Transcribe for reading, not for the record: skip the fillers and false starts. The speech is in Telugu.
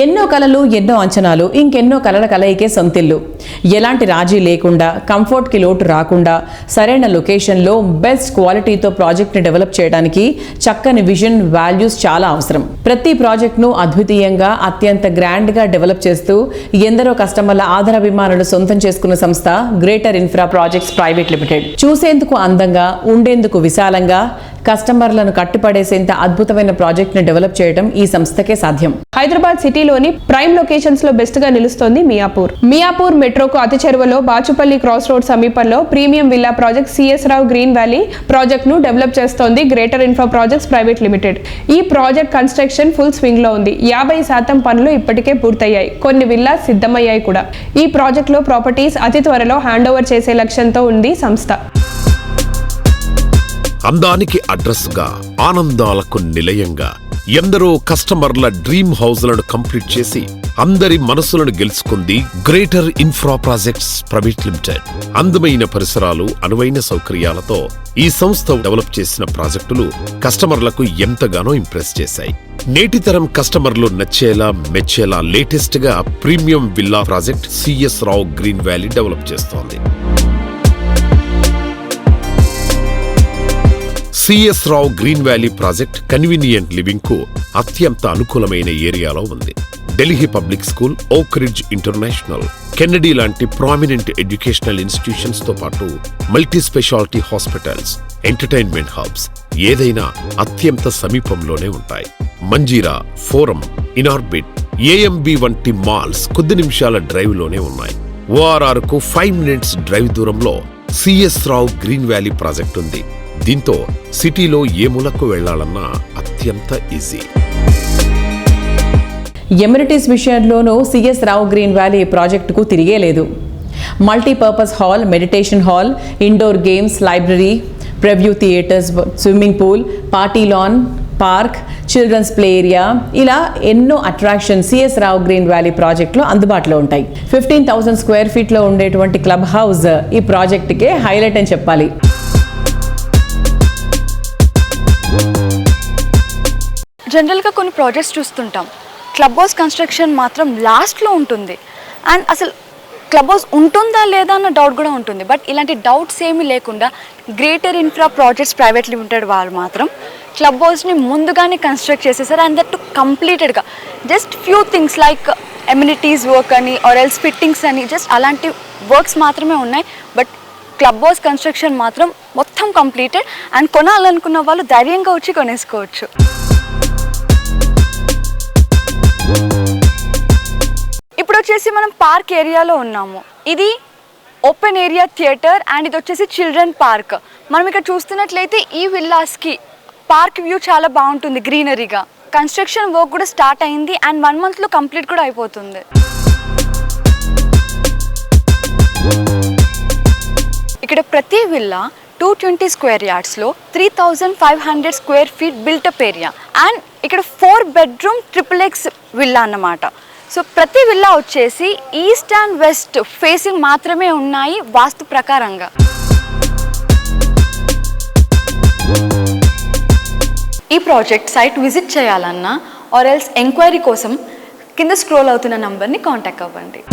ఎన్నో కలలు ఎన్నో అంచనాలు ఇంకెన్నో కలల కలయికే సొంతిల్లు. ఎలాంటి రాజీ లేకుండా, కంఫర్ట్కి లోటు రాకుండా, సరైన లొకేషన్లో బెస్ట్ క్వాలిటీతో ప్రాజెక్ట్ని డెవలప్ చేయడానికి చక్కని విజన్, వాల్యూస్ చాలా అవసరం. ప్రతి ప్రాజెక్ట్ను అద్వితీయంగా, అత్యంత గ్రాండ్గా డెవలప్ చేస్తూ ఎందరో కస్టమర్ల ఆదరాభిమానులు సొంతం చేసుకున్న సంస్థ greater infra projects private limited. చూసేందుకు అందంగా, ఉండేందుకు విశాలంగా, కస్టమర్లను కట్టుపడేసేంత అద్భుతమైన ప్రాజెక్ట్ని డెవలప్ చేయడం ఈ సంస్థకే సాధ్యం. హైదరాబాద్ సిటీలోని ప్రైమ్ లొకేషన్స్ లో బెస్ట్ గా నిలుస్తోంది మియాపూర్ మెట్రోకు అతి చేరువలో బాచుపల్లి క్రాస్ రోడ్ సమీపంలో premium villa project CS Rao green valley project ను డెవలప్ చేస్తోంది greater infra projects private limited. ఈ ప్రాజెక్ట్ కన్స్ట్రక్షన్ ఫుల్ స్వింగ్ లో ఉంది. 50% పనులు ఇప్పటికే పూర్తయ్యాయి. కొన్ని విల్లాస్ సిద్ధమయ్యాయి కూడా. ఈ ప్రాజెక్ట్ లో ప్రాపర్టీస్ అతి త్వరలో హ్యాండ్ ఓవర్ చేసే లక్ష్యంతో ఉంది సంస్థ. అందానికి అడ్రస్ గా, ఆనందాలకు నిలయంగా ఎందరో కస్టమర్ల డ్రీమ్ హౌస్లను కంప్లీట్ చేసి అందరి మనసులను గెలుచుకుంది greater infra projects private limited. అందమైన పరిసరాలు, అనువైన సౌకర్యాలతో ఈ సంస్థ డెవలప్ చేసిన ప్రాజెక్టులు కస్టమర్లకు ఎంతగానో ఇంప్రెస్ చేశాయి. నేటి తరం కస్టమర్లు నచ్చేలా, మెచ్చేలా లేటెస్ట్ గా premium villa project CS Rao green valley develop చేస్తోంది. CS Rao green valley project convenient living కు అత్యంత అనుకూలమైన ఏరియాలో ఉంది. Delhi public school, oak ridge international, Kennedy లాంటి ప్రామినెంట్ ఎడ్యుకేషనల్ ఇన్స్టిట్యూషన్స్ తో పాటు multi speciality hospitals, entertainment hubs ఏదైనా అత్యంత సమీపంలోనే ఉంటాయి. మంజీరా, ఫోరం, ఇనార్బిట్, ఏఎంబి వంటి మాల్స్ కొద్ది నిమిషాల డ్రైవ్ లోనే ఉన్నాయి. ఓఆర్ఆర్ కు 5 minutes డ్రైవ్ దూరంలో CS Rao green valley project ఉంది. దీంతో సిటీలో ఏ మూలకు వెళ్లాలన్నా అత్యంత ఈజీ. ఎమ్యూనిటీస్ విషయంలోనూ సిఎస్ రావు గ్రీన్ వ్యాలీ ప్రాజెక్టుకు తిరిగే లేదు. Multipurpose hall, meditation hall, indoor games, library, preview theatres, swimming pool, party lawn, park, children's play area, ఇలా ఎన్నో attraction C S Rao green valley ప్రాజెక్టులో అందుబాటులో ఉంటాయి. 15,000 square feet లో ఉండేటువంటి క్లబ్ హౌస్ ఈ ప్రాజెక్టుకే హైలైట్ అని చెప్పాలి. జనరల్గా కొన్ని ప్రాజెక్ట్స్ చూస్తుంటాం, క్లబ్ హౌస్ కన్స్ట్రక్షన్ మాత్రం లాస్ట్లో ఉంటుంది. అండ్ అసలు క్లబ్ హౌస్ ఉంటుందా లేదా అన్న డౌట్ కూడా ఉంటుంది. బట్ ఇలాంటి డౌట్స్ ఏమీ లేకుండా greater infra projects private limited వాళ్ళు మాత్రం క్లబ్ హౌస్ని ముందుగానే కన్స్ట్రక్ట్ చేసేసారు. అండ్ దట్ కంప్లీటెడ్గా just few things like amenities work అని ఆర్ ఎల్స్ ఫిట్టింగ్స్ అని జస్ట్ అలాంటి వర్క్స్ మాత్రమే ఉన్నాయి. బట్ క్లబ్ హౌస్ కన్స్ట్రక్షన్ మాత్రం మొత్తం కంప్లీటెడ్. అండ్ కొనాలనుకున్న వాళ్ళు ధైర్యంగా వచ్చి కొనేసుకోవచ్చు. ఇప్పుడు వచ్చేసి మనం పార్క్ ఏరియాలో ఉన్నాము. ఇది ఓపెన్ ఏరియా థియేటర్ అండ్ ఇది వచ్చేసి చిల్డ్రన్ పార్క్. మనం ఇక్కడ చూస్తున్నట్లయితే ఈ విల్లాస్కి పార్క్ వ్యూ చాలా బాగుంటుంది గ్రీనరీగా. కన్స్ట్రక్షన్ వర్క్ కూడా స్టార్ట్ అయింది అండ్ 1 monthలో కంప్లీట్ కూడా అయిపోతుంది. ఇక్కడ ప్రతి villa 220 square yardsలో 3,500 square feet built-up area and ఇక్కడ 4 bedroom XXX విల్లా అన్నమాట. సో ప్రతి విల్లా వచ్చేసి ఈస్ట్ అండ్ వెస్ట్ ఫేసింగ్ మాత్రమే ఉన్నాయి వాస్తు ప్రకారంగా. ఈ ప్రాజెక్ట్ సైట్ విజిట్ చేయాలన్నా ఆర్ ఎల్స్ ఎంక్వైరీ కోసం కింద స్క్రోల్ అవుతున్న నంబర్ని కాంటాక్ట్ అవ్వండి.